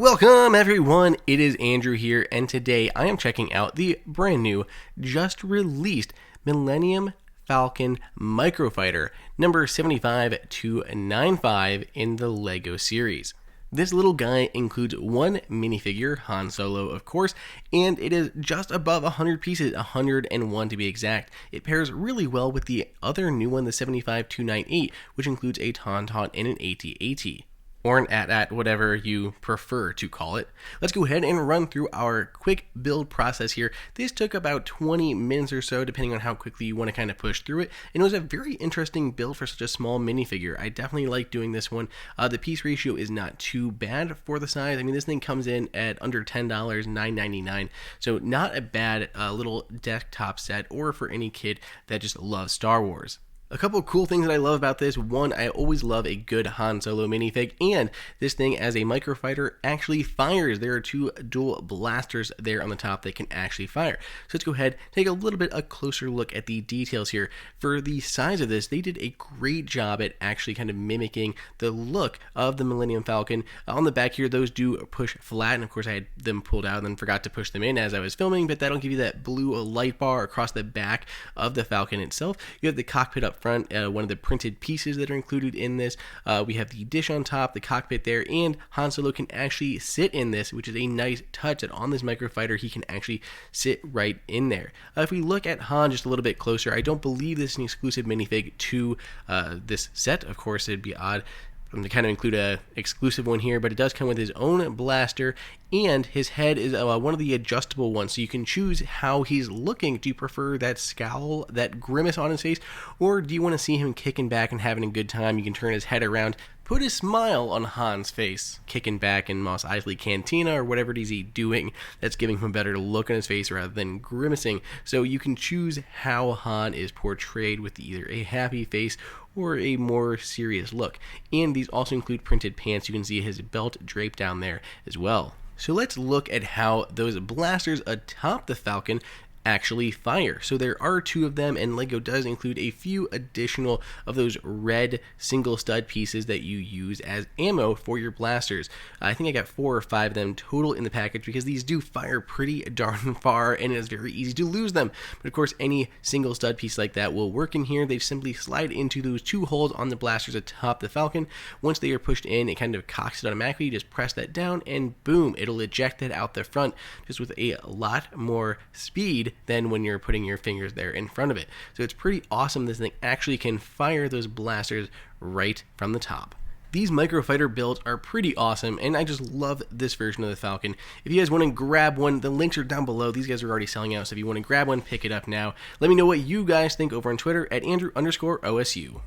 Welcome everyone, it is Andrew here, and today I am checking out the brand new, just released Millennium Falcon Microfighter, number 75295 in the LEGO series. This little guy includes one minifigure, Han Solo of course, and it is just above 100 pieces, 101 to be exact. It pairs really well with the other new one, the 75298, which includes a Tauntaun and an AT-AT. Or an AT-AT, whatever you prefer to call it. Let's go ahead and run through our quick build process here. This took about 20 minutes or so, depending on how quickly you want to kind of push through it, and it was a very interesting build for such a small minifigure. I definitely like doing this one. The piece ratio is not too bad for the size. I mean, this thing comes in at under $10, $9.99, so not a bad little desktop set, or for any kid that just loves Star Wars. A couple of cool things that I love about this. One, I always love a good Han Solo minifig, and this thing as a microfighter actually fires. There are two dual blasters there on the top that can actually fire. So let's go ahead, take a little bit a closer look at the details here. For the size of this, they did a great job at actually kind of mimicking the look of the Millennium Falcon. On the back here, those do push flat, and of course I had them pulled out and then forgot to push them in as I was filming, but that'll give you that blue light bar across the back of the Falcon itself. You have the cockpit up front, one of the printed pieces that are included in this. We have the dish on top, the cockpit there, and Han Solo can actually sit in this, which is a nice touch that on this microfighter he can actually sit right in there. If we look at Han just a little bit closer, I don't believe this is an exclusive minifig to this set. Of course, it'd be odd to kind of include a exclusive one here, but it does come with his own blaster, and his head is one of the adjustable ones, so you can choose how he's looking. Do you prefer that scowl, that grimace on his face, or do you want to see him kicking back and having a good time? You can turn his head around, put a smile on Han's face, kicking back in Mos Eisley Cantina or whatever it is he's doing that's giving him a better look on his face rather than grimacing. So you can choose how Han is portrayed with either a happy face or a more serious look. And these also include printed pants. You can see his belt draped down there as well. So let's look at how those blasters atop the Falcon actually fire. So there are two of them, and LEGO does include a few additional of those red single stud pieces that you use as ammo for your blasters. I think I got 4 or 5 of them total in the package because these do fire pretty darn far and it is very easy to lose them. But of course, any single stud piece like that will work in here. They simply slide into those two holes on the blasters atop the Falcon. Once they are pushed in, it kind of cocks it automatically. You just press that down and boom, it'll eject it out the front just with a lot more speed than when you're putting your fingers there in front of it. So it's pretty awesome. This thing actually can fire those blasters right from the top. These microfighter builds are pretty awesome, and I just love this version of the Falcon. If you guys want to grab one, the links are down below. These guys are already selling out, so if you want to grab one, pick it up now. Let me know what you guys think over on Twitter at Andrew_OSU.